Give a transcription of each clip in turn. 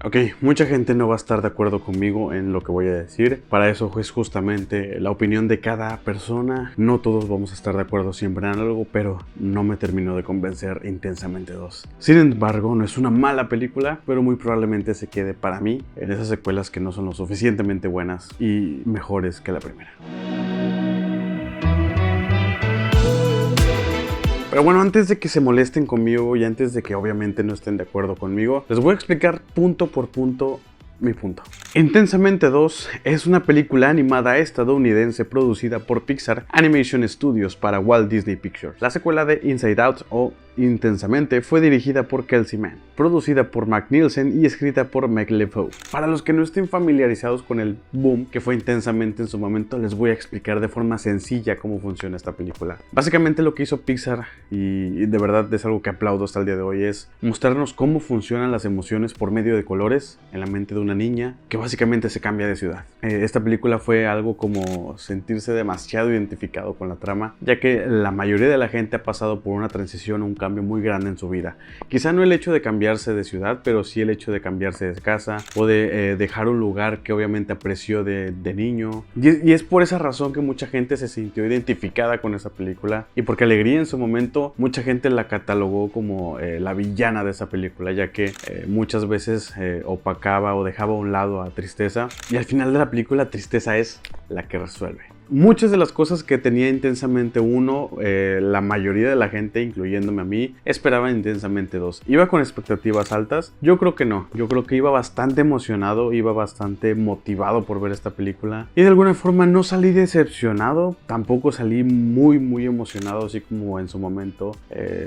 Ok, mucha gente no va a estar de acuerdo conmigo en lo que voy a decir. Para eso es justamente la opinión de cada persona. No todos vamos a estar de acuerdo siempre en algo, pero no me terminó de convencer Intensamente 2. Sin embargo, no es una mala película, pero muy probablemente se quede para mí en esas secuelas que no son lo suficientemente buenas y mejores que la primera. Pero bueno, antes de que se molesten conmigo y antes de que obviamente no estén de acuerdo conmigo, les voy a explicar punto por punto mi punto. Intensamente 2 es una película animada estadounidense producida por Pixar Animation Studios para Walt Disney Pictures. La secuela de Inside Out o Intensamente fue dirigida por Kelsey Mann, producida por Mac Nielsen y escrita por Meg LeFou. Para los que no estén familiarizados con el boom que fue Intensamente en su momento, les voy a explicar de forma sencilla cómo funciona esta película. Básicamente lo que hizo Pixar, y de verdad es algo que aplaudo hasta el día de hoy, es mostrarnos cómo funcionan las emociones por medio de colores en la mente de una niña que básicamente se cambia de ciudad. Esta película fue algo como sentirse demasiado identificado con la trama, ya que la mayoría de la gente ha pasado por una transición o un cambio muy grande en su vida. Quizá no el hecho de cambiarse de ciudad, pero sí el hecho de cambiarse de casa o de dejar un lugar que obviamente apreció de niño. Y es por esa razón que mucha gente se sintió identificada con esa película, y porque Alegría en su momento mucha gente la catalogó como la villana de esa película, ya que muchas veces opacaba o dejaba a un lado a Tristeza, y al final de la película Tristeza es la que resuelve. Muchas de las cosas que tenía Intensamente 1, la mayoría de la gente, incluyéndome a mí, esperaba Intensamente 2. ¿Iba con expectativas altas? Yo creo que no. Yo creo que iba bastante emocionado, iba bastante motivado por ver esta película. Y de alguna forma no salí decepcionado, tampoco salí muy emocionado, así como en su momento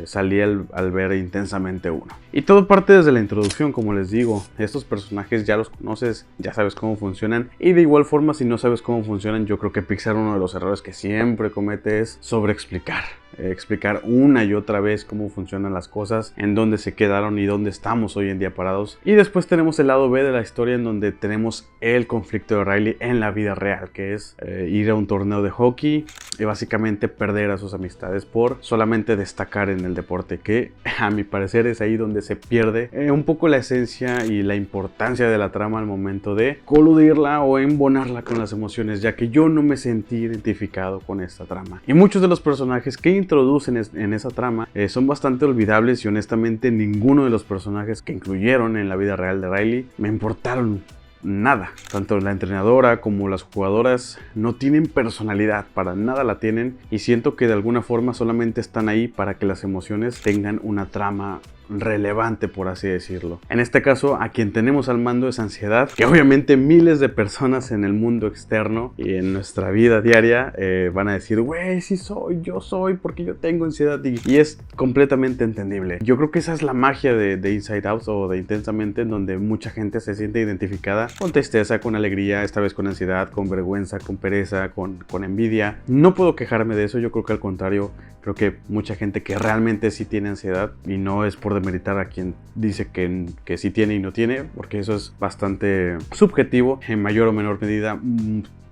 salí al ver Intensamente 1. Y todo parte desde la introducción, como les digo. Estos personajes ya los conoces, ya sabes cómo funcionan. Y de igual forma, si no sabes cómo funcionan, yo creo que Pixar uno de los errores que siempre comete es sobreexplicar. Explicar una y otra vez cómo funcionan las cosas, en dónde se quedaron y dónde estamos hoy en día parados. Y después tenemos el lado B de la historia, en donde tenemos el conflicto de Riley en la vida real, que es ir a un torneo de hockey y básicamente perder a sus amistades por solamente destacar en el deporte, que a mi parecer es ahí donde se pierde un poco la esencia y la importancia de la trama al momento de coludirla o embonarla con las emociones, ya que yo no me sentí identificado con esta trama. Y muchos de los personajes que introducen en esa trama son bastante olvidables, y honestamente ninguno de los personajes que incluyeron en la vida real de Riley me importaron nada. Tanto la entrenadora como las jugadoras no tienen personalidad, para nada la tienen, y siento que de alguna forma solamente están ahí para que las emociones tengan una trama relevante, por así decirlo. En este caso, a quien tenemos al mando es Ansiedad, que obviamente miles de personas en el mundo externo y en nuestra vida diaria van a decir, güey, sí soy, yo soy, porque yo tengo ansiedad, y es completamente entendible. Yo creo que esa es la magia de Inside Out o de Intensamente, en donde mucha gente se siente identificada con tristeza, con alegría, esta vez con ansiedad, con vergüenza, con pereza, con envidia. No puedo quejarme de eso, yo creo que al contrario, creo que mucha gente que realmente sí tiene ansiedad, y no es por demeritar a quien dice que sí tiene y no tiene, porque eso es bastante subjetivo, en mayor o menor medida.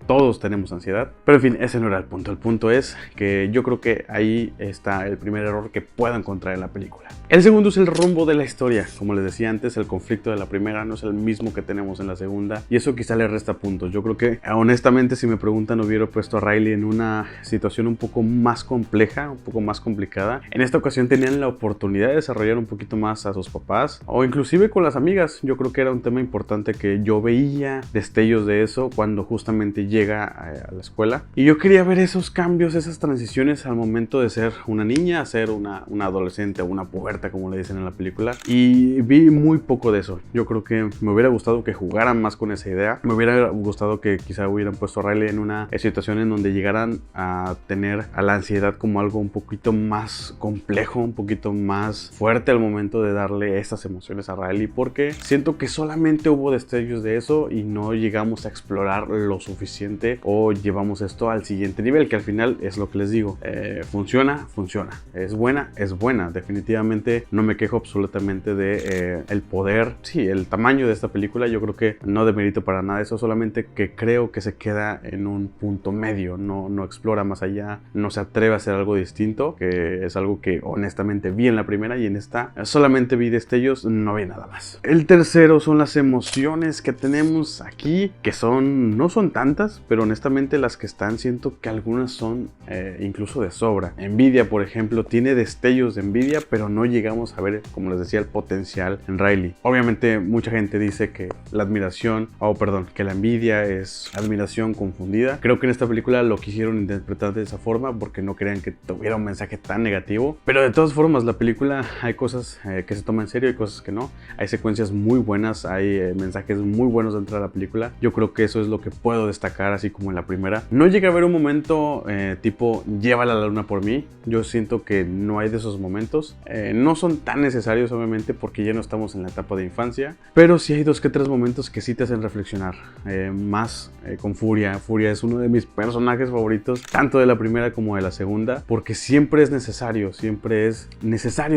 Todos tenemos ansiedad, pero en fin, ese no era el punto. El punto es que yo creo que ahí está el primer error que puedo encontrar en la película. El segundo es el rumbo de la historia. Como les decía antes, el conflicto de la primera no es el mismo que tenemos en la segunda, y eso quizá le resta puntos. Yo creo que, honestamente, si me preguntan, hubiera puesto a Riley en una situación un poco más compleja, un poco más complicada. En esta ocasión tenían la oportunidad de desarrollar un poquito más a sus papás, o inclusive con las amigas. Yo creo que era un tema importante, que yo veía destellos de eso cuando justamente llega a la escuela, y yo quería ver esos cambios, esas transiciones al momento de ser una niña a ser una adolescente o una puberta, como le dicen en la película, y vi muy poco de eso. Yo creo que me hubiera gustado que jugaran más con esa idea. Me hubiera gustado que quizá hubieran puesto a Riley en una situación en donde llegaran a tener a la ansiedad como algo un poquito más complejo, un poquito más fuerte al momento de darle esas emociones a Riley, porque siento que solamente hubo destellos de eso y no llegamos a explorar lo suficiente suficiente o llevamos esto al siguiente nivel, que al final es lo que les digo, funciona, es buena, definitivamente no me quejo absolutamente de el poder, sí, el tamaño de esta película. Yo creo que no demerito para nada eso, solamente que creo que se queda en un punto medio, no explora más allá, no se atreve a hacer algo distinto, que es algo que honestamente vi en la primera, y en esta solamente vi destellos, no vi nada más. El tercero son las emociones que tenemos aquí, que no son tantas, pero honestamente las que están, siento que algunas son incluso de sobra. Envidia, por ejemplo, tiene destellos de envidia, pero no llegamos a ver, como les decía, el potencial en Riley. Obviamente mucha gente dice que que la envidia es admiración confundida. Creo que en esta película lo quisieron interpretar de esa forma porque no querían que tuviera un mensaje tan negativo, pero de todas formas la película hay cosas que se toman en serio y cosas que no. Hay secuencias muy buenas, hay mensajes muy buenos dentro de la película. Yo creo que eso es lo que puedo destacar, así como en la primera. No llega a haber un momento tipo llévala a la luna por mí. Yo siento que no hay de esos momentos. No son tan necesarios, obviamente, porque ya no estamos en la etapa de infancia, pero sí hay 2 que 3 momentos que sí te hacen reflexionar. Más con Furia. Furia es uno de mis personajes favoritos, tanto de la primera como de la segunda, porque siempre es necesario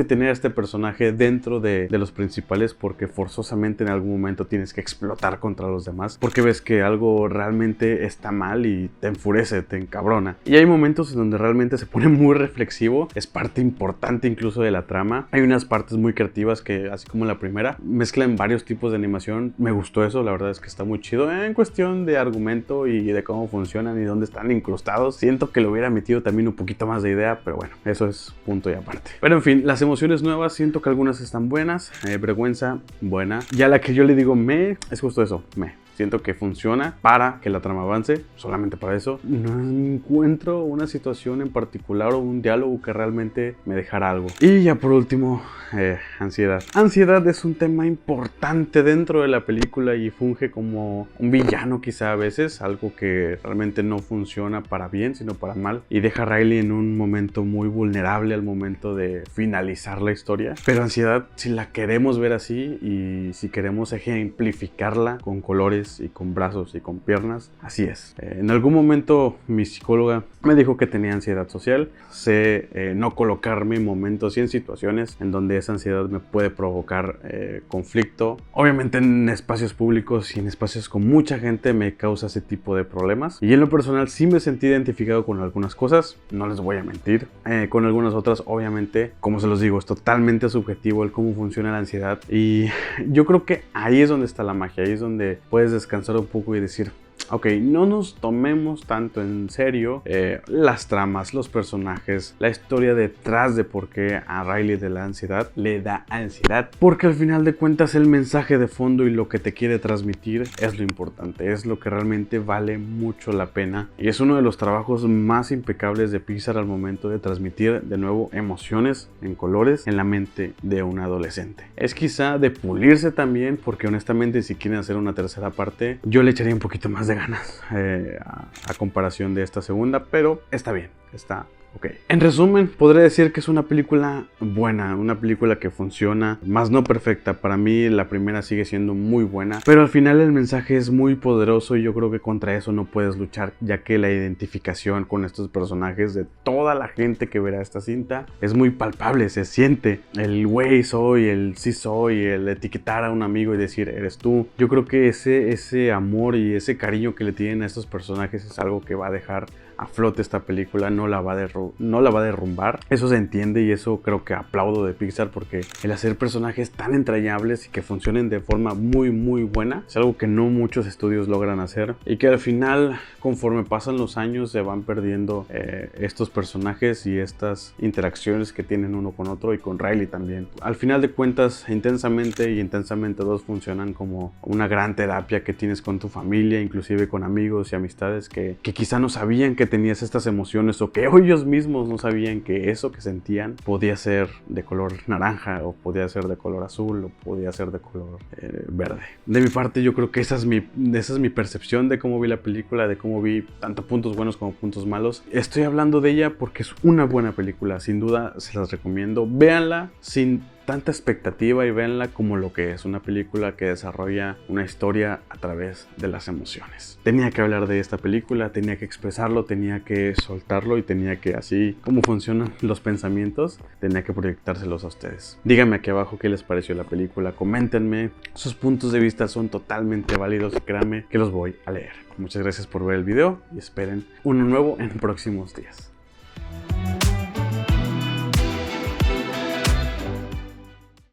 tener a este personaje dentro de los principales, porque forzosamente en algún momento tienes que explotar contra los demás, porque ves que algo realmente está mal y te enfurece, te encabrona. Y hay momentos en donde realmente se pone muy reflexivo, es parte importante incluso de la trama. Hay unas partes muy creativas que, así como la primera, mezclan varios tipos de animación. Me gustó eso, la verdad es que está muy chido en cuestión de argumento y de cómo funcionan y dónde están incrustados. Siento que le hubiera metido también un poquito más de idea, pero bueno, eso es punto y aparte. Pero en fin, las emociones nuevas, siento que algunas están buenas. Vergüenza, buena. Ya la que yo le digo es justo eso, siento que funciona para que la trama avance, solamente para eso. No encuentro una situación en particular o un diálogo que realmente me dejara algo. Y ya por último, ansiedad. Ansiedad es un tema importante dentro de la película y funge como un villano quizá a veces, algo que realmente no funciona para bien, sino para mal, y deja a Riley en un momento muy vulnerable al momento de finalizar la historia. Pero ansiedad, si la queremos ver así y si queremos ejemplificarla con colores y con brazos y con piernas, así es. En algún momento mi psicóloga me dijo que tenía ansiedad social. Sé no colocarme en momentos y en situaciones en donde esa ansiedad me puede provocar conflicto. Obviamente en espacios públicos y en espacios con mucha gente me causa ese tipo de problemas, y en lo personal sí me sentí identificado con algunas cosas, no les voy a mentir. Con algunas otras, obviamente, como se los digo, es totalmente subjetivo el cómo funciona la ansiedad, y yo creo que ahí es donde está la magia, ahí es donde puedes descansar un poco y decir, ok, no nos tomemos tanto en serio las tramas, los personajes, la historia detrás de por qué a Riley de la ansiedad le da ansiedad, porque al final de cuentas el mensaje de fondo y lo que te quiere transmitir es lo importante, es lo que realmente vale mucho la pena, y es uno de los trabajos más impecables de Pixar al momento de transmitir de nuevo emociones en colores en la mente de un adolescente. Es quizá de pulirse también, porque honestamente si quieren hacer una tercera parte, yo le echaría un poquito más de ganas a comparación de esta segunda, pero está bien, está ok. En resumen, podría decir que es una película buena, una película que funciona, más no perfecta. Para mí la primera sigue siendo muy buena, pero al final el mensaje es muy poderoso y yo creo que contra eso no puedes luchar, ya que la identificación con estos personajes de toda la gente que verá esta cinta es muy palpable, se siente. El güey soy, el sí soy, el etiquetar a un amigo y decir eres tú. Yo creo que ese amor y ese cariño que le tienen a estos personajes es algo que va a dejar a flote esta película, no la va a derrumbar. Eso se entiende y eso creo que aplaudo de Pixar, porque el hacer personajes tan entrañables y que funcionen de forma muy muy buena es algo que no muchos estudios logran hacer, y que al final, conforme pasan los años, se van perdiendo estos personajes y estas interacciones que tienen uno con otro, y con Riley también. Al final de cuentas, Intensamente y Intensamente 2 funcionan como una gran terapia que tienes con tu familia, inclusive con amigos y amistades que quizá no sabían que tenías estas emociones, o que ellos mismos no sabían que eso que sentían podía ser de color naranja, o podía ser de color azul, o podía ser de color verde. De mi parte, yo creo que esa es mi percepción de cómo vi la película, de cómo vi tanto puntos buenos como puntos malos. Estoy hablando de ella porque es una buena película, sin duda se las recomiendo. Véanla sin tanta expectativa y véanla como lo que es, una película que desarrolla una historia a través de las emociones. Tenía que hablar de esta película, tenía que expresarlo, tenía que soltarlo y tenía que, así como funcionan los pensamientos, tenía que proyectárselos a ustedes. Díganme aquí abajo qué les pareció la película, coméntenme, sus puntos de vista son totalmente válidos y créanme que los voy a leer. Muchas gracias por ver el video y esperen uno nuevo en próximos días.